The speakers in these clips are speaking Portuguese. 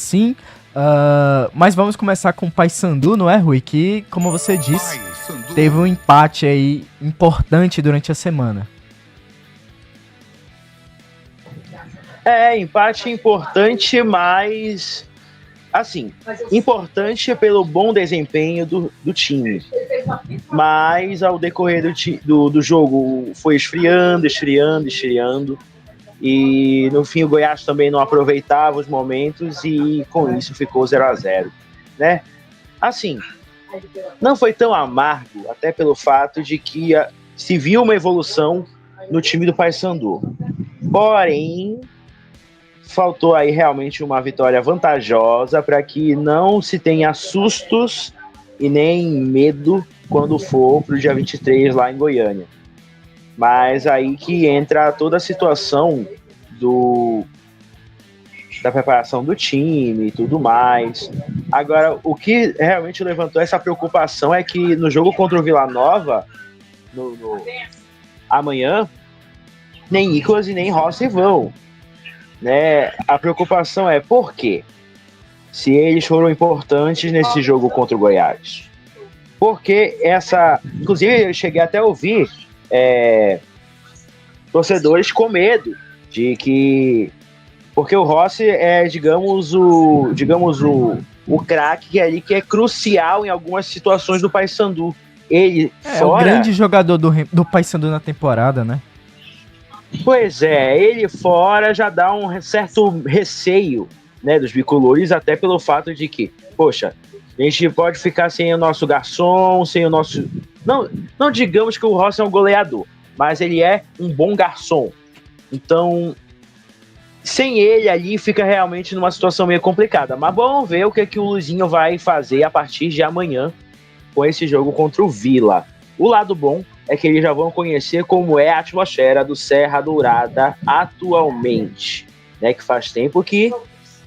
sim. Mas vamos começar com o Paysandu, não é, Rui? Que, como você disse, teve um empate aí importante durante a semana. Empate importante, mas assim, importante pelo bom desempenho do time. Mas ao decorrer do jogo foi esfriando. E no fim o Goiás também não aproveitava os momentos e com isso ficou 0-0, né? Assim, não foi tão amargo, até pelo fato de que se viu uma evolução no time do Paysandu. Porém, faltou aí realmente uma vitória vantajosa para que não se tenha sustos e nem medo quando for para o dia 23 lá em Goiânia. Mas aí que entra toda a situação da preparação do time e tudo mais. Agora, o que realmente levantou essa preocupação é que no jogo contra o Vila Nova, amanhã, nem Nicolas e nem Rossi vão. Né? A preocupação é por quê? Se eles foram importantes nesse jogo contra o Goiás. Porque inclusive eu cheguei até a ouvir torcedores com medo de que, porque o Rossi é, digamos o craque ali que é crucial em algumas situações do Paysandu. Ele fora, o grande jogador do Paysandu na temporada, né? Pois é, ele fora já dá um certo receio, né, dos bicolores, até pelo fato de que, poxa, a gente pode ficar sem o nosso garçom, sem o nosso... Não digamos que o Rossi é um goleador, mas ele é um bom garçom. Então, sem ele ali fica realmente numa situação meio complicada. Mas vamos ver o que o Luizinho vai fazer a partir de amanhã com esse jogo contra o Vila. O lado bom é que eles já vão conhecer como é a atmosfera do Serra Dourada atualmente, né? Que faz tempo que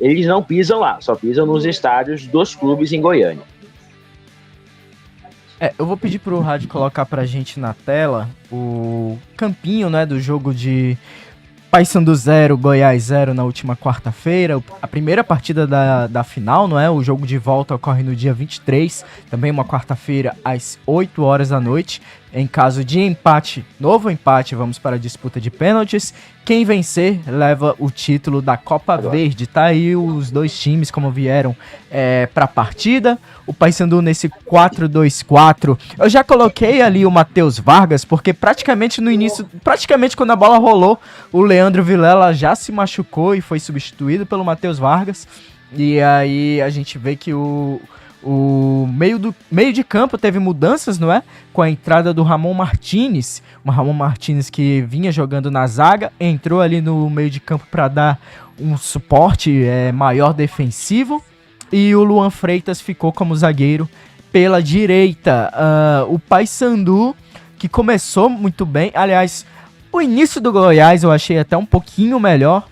eles não pisam lá, só pisam nos estádios dos clubes em Goiânia. Eu vou pedir pro Rádio colocar pra gente na tela o campinho, né, do jogo de Paysandu 0, Goiás 0 na última quarta-feira, a primeira partida da final, não é? O jogo de volta ocorre no dia 23, também uma quarta-feira às 8 horas da noite. Em caso de empate, novo empate, vamos para a disputa de pênaltis. Quem vencer leva o título da Copa Verde. Tá aí os dois times como vieram para a partida. O Paysandu nesse 4-2-4. Eu já coloquei ali o Matheus Vargas, porque praticamente no início, quando a bola rolou, o Leandro Vilela já se machucou e foi substituído pelo Matheus Vargas. E aí a gente vê que o meio de campo teve mudanças, não é? Com a entrada do Ramon Martínez. O Ramon Martínez, que vinha jogando na zaga, entrou ali no meio de campo para dar um suporte maior defensivo. E o Luan Freitas ficou como zagueiro pela direita. O Paysandu, que começou muito bem. Aliás, o início do Goiás eu achei até um pouquinho melhor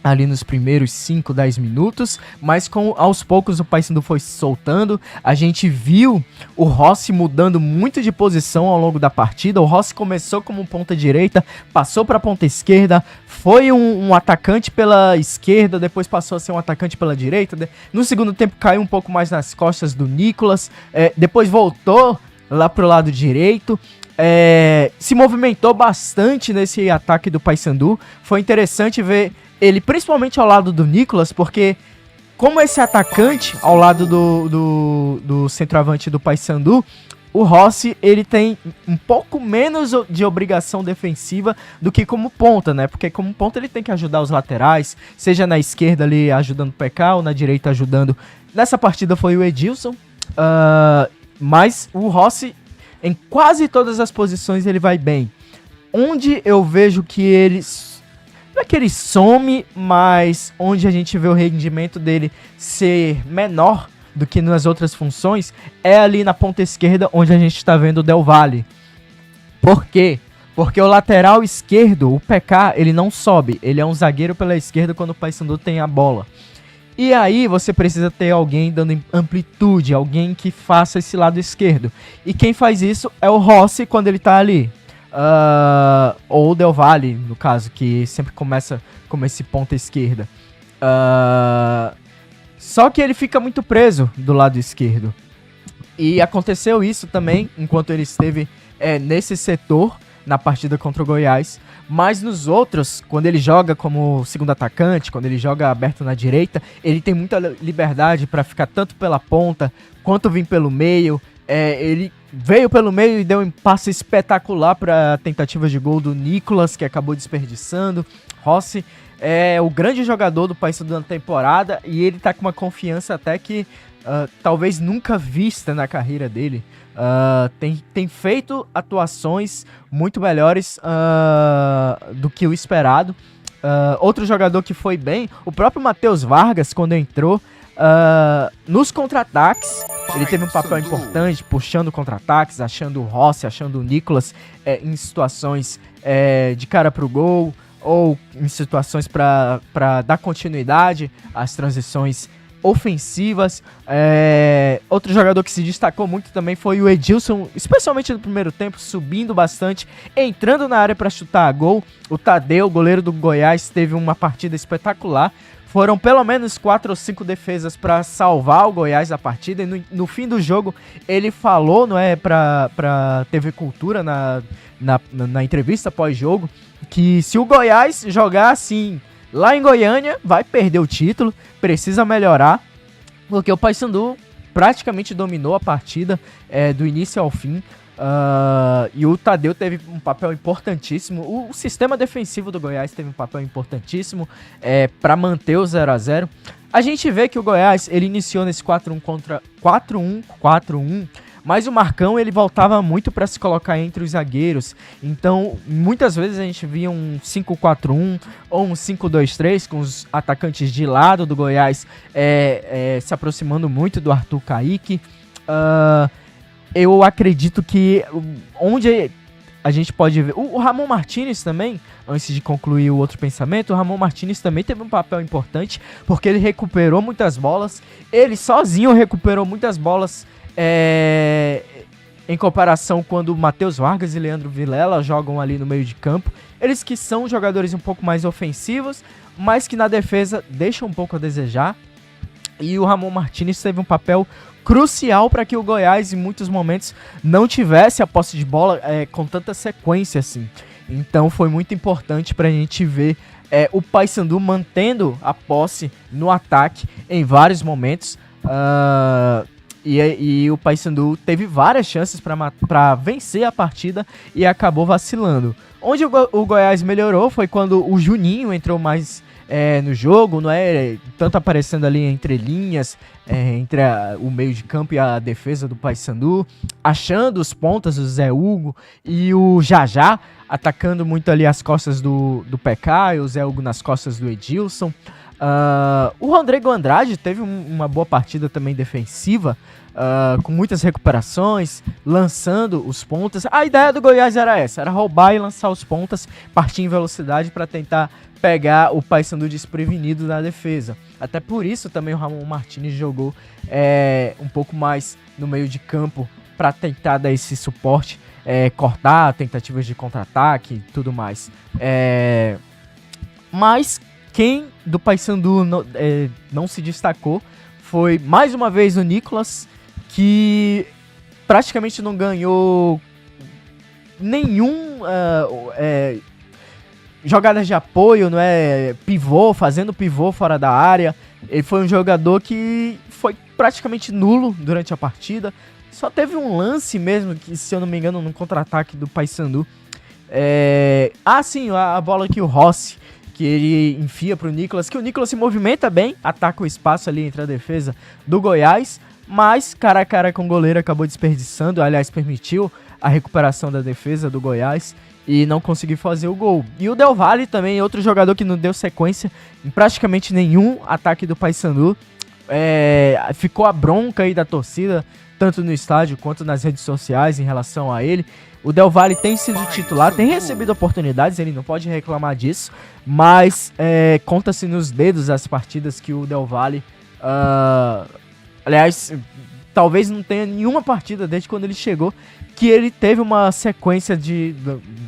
ali nos primeiros 5, 10 minutos, mas aos poucos o Paysandu foi se soltando. A gente viu o Rossi mudando muito de posição ao longo da partida. O Rossi começou como ponta direita, passou para a ponta esquerda, foi um atacante pela esquerda, depois passou a ser um atacante pela direita. No segundo tempo caiu um pouco mais nas costas do Nicolas, depois voltou lá pro lado direito. Se movimentou bastante nesse ataque do Paysandu. Foi interessante ver ele principalmente ao lado do Nicolas, porque como esse atacante ao lado do centroavante do Paysandu, o Rossi ele tem um pouco menos de obrigação defensiva do que como ponta, né? Porque como ponta ele tem que ajudar os laterais, seja na esquerda ali ajudando o PK ou na direita ajudando. Nessa partida foi o Edilson, mas o Rossi em quase todas as posições ele vai bem. Onde eu vejo que ele... não é que ele some, mas onde a gente vê o rendimento dele ser menor do que nas outras funções é ali na ponta esquerda, onde a gente está vendo o Del Valle. Por quê? Porque o lateral esquerdo, o PK, ele não sobe. Ele é um zagueiro pela esquerda quando o Paysandu tem a bola. E aí você precisa ter alguém dando amplitude, alguém que faça esse lado esquerdo. E quem faz isso é o Rossi quando ele tá ali. Ou o Del Valle, no caso, que sempre começa como esse ponta esquerda. Só que ele fica muito preso do lado esquerdo. E aconteceu isso também enquanto ele esteve nesse setor na partida contra o Goiás. Mas nos outros, quando ele joga como segundo atacante, quando ele joga aberto na direita, ele tem muita liberdade para ficar tanto pela ponta quanto vir pelo meio. Ele veio pelo meio e deu um passe espetacular para tentativa de gol do Nicolas, que acabou desperdiçando. Rossi é o grande jogador do Paysandu na temporada e ele tá com uma confiança até que talvez nunca vista na carreira dele. Tem feito atuações muito melhores do que o esperado. Outro jogador que foi bem, o próprio Matheus Vargas, quando entrou, nos contra-ataques, ele teve um papel importante, puxando contra-ataques, achando o Rossi, achando o Nicolas em situações de cara pro gol, ou em situações para dar continuidade às transições ofensivas. Outro jogador que se destacou muito também foi o Edilson, especialmente no primeiro tempo, subindo bastante, entrando na área para chutar a gol. O Tadeu, goleiro do Goiás, teve uma partida espetacular. Foram pelo menos 4 ou 5 defesas para salvar o Goiás da partida. E no fim do jogo, ele falou, não é, para TV Cultura, na entrevista pós-jogo, que se o Goiás jogar assim lá em Goiânia, vai perder o título, precisa melhorar, porque o Paysandu praticamente dominou a partida do início ao fim. E o Tadeu teve um papel importantíssimo. O sistema defensivo do Goiás teve um papel importantíssimo para manter o 0-0. A gente vê que o Goiás ele iniciou nesse 4-1 contra 4-1, mas o Marcão ele voltava muito para se colocar entre os zagueiros. Então, muitas vezes a gente via um 5-4-1 ou um 5-2-3 com os atacantes de lado do Goiás se aproximando muito do Arthur Kaique. Eu acredito que onde a gente pode ver... O Ramon Martínez também, antes de concluir o outro pensamento, o Ramon Martínez também teve um papel importante, porque ele recuperou muitas bolas. Ele sozinho recuperou muitas bolas em comparação quando o Matheus Vargas e Leandro Vilela jogam ali no meio de campo. Eles que são jogadores um pouco mais ofensivos, mas que na defesa deixam um pouco a desejar. E o Ramon Martínez teve um papel crucial para que o Goiás, em muitos momentos, não tivesse a posse de bola com tanta sequência assim. Então foi muito importante para a gente ver o Paysandu mantendo a posse no ataque em vários momentos. E o Paysandu teve várias chances para vencer a partida e acabou vacilando. Onde o Goiás melhorou foi quando o Juninho entrou mais no jogo, não é? Tanto aparecendo ali entre linhas, entre o meio de campo e a defesa do Paysandu, achando os pontas, o Zé Hugo e o Jajá, atacando muito ali as costas do PK, e o Zé Hugo nas costas do Edilson. O Rodrigo Andrade teve uma boa partida também defensiva, com muitas recuperações, lançando os pontas. A ideia do Goiás era essa, era roubar e lançar os pontas, partir em velocidade para tentar pegar o Paysandu desprevenido na defesa. Até por isso também o Ramon Martínez jogou um pouco mais no meio de campo para tentar dar esse suporte, cortar tentativas de contra-ataque e tudo mais. Mas quem do Paysandu não se destacou foi mais uma vez o Nicolas, que praticamente não ganhou nenhum jogadas de apoio, não é? Pivô, fazendo pivô fora da área. Ele foi um jogador que foi praticamente nulo durante a partida. Só teve um lance mesmo, que se eu não me engano, num contra-ataque do Paysandu. Sim, a bola que o Rossi, que ele enfia pro Nicolas, que o Nicolas se movimenta bem, ataca o espaço ali entre a defesa do Goiás, mas cara a cara com o goleiro acabou desperdiçando, aliás, permitiu a recuperação da defesa do Goiás e não conseguiu fazer o gol. E o Del Valle também, outro jogador que não deu sequência em praticamente nenhum ataque do Paysandu. Ficou a bronca aí da torcida, tanto no estádio quanto nas redes sociais em relação a ele. O Del Valle tem sido titular, tem recebido oportunidades, ele não pode reclamar disso, mas conta-se nos dedos as partidas que o Del Valle... aliás, talvez não tenha nenhuma partida desde quando ele chegou que ele teve uma sequência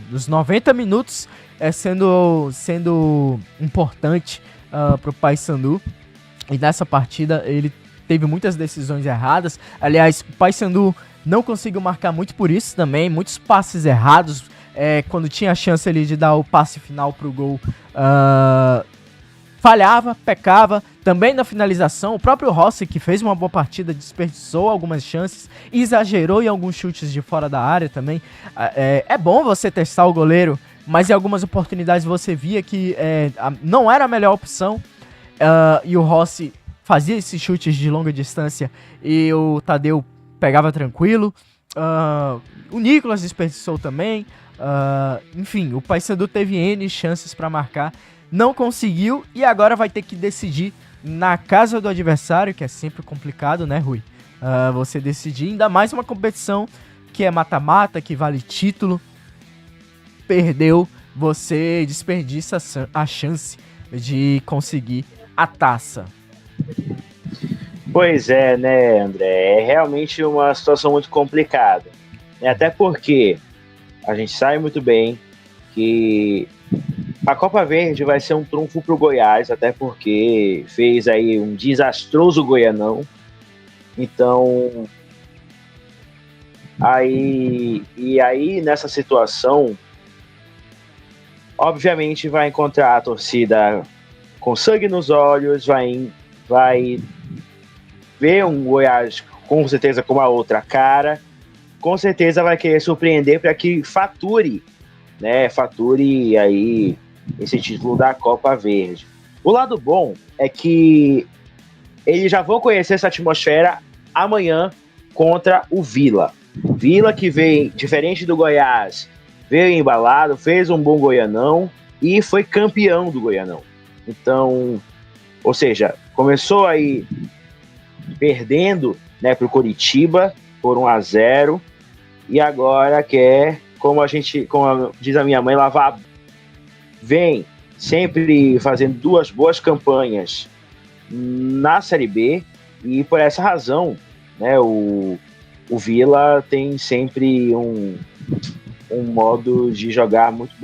dos 90 minutos sendo importante pro Paysandu. E nessa partida ele teve muitas decisões erradas. Aliás, o Paysandu não conseguiu marcar muito por isso também. Muitos passes errados. Quando tinha a chance ali de dar o passe final pro gol, falhava, pecava. Também na finalização, o próprio Rossi, que fez uma boa partida, desperdiçou algumas chances, exagerou em alguns chutes de fora da área também. É bom você testar o goleiro, mas em algumas oportunidades você via que não era a melhor opção. E o Rossi fazia esses chutes de longa distância e o Tadeu pegava tranquilo. O Nicolas desperdiçou também. Enfim, o Paysandu teve N chances para marcar, não conseguiu e agora vai ter que decidir na casa do adversário, que é sempre complicado, né, Rui? Você decidir, ainda mais uma competição que é mata-mata, que vale título. Perdeu, você desperdiça a chance de conseguir a taça. Pois é, né, André? É realmente uma situação muito complicada. Até porque a gente sabe muito bem que a Copa Verde vai ser um trunfo pro Goiás, até porque fez aí um desastroso Goianão. Então, aí nessa situação, obviamente vai encontrar a torcida com sangue nos olhos, vai ver um Goiás com certeza com uma outra cara, com certeza vai querer surpreender para que fature aí esse título da Copa Verde. O lado bom é que eles já vão conhecer essa atmosfera amanhã contra o Vila. Vila que vem, diferente do Goiás, veio embalado, fez um bom Goianão e foi campeão do Goianão. Então, ou seja, começou aí perdendo, né, para o Coritiba por 1-0 e agora quer, como diz a minha mãe, lavar. Vem sempre fazendo 2 boas campanhas na Série B e por essa razão, né, o Vila tem sempre um modo de jogar muito bom.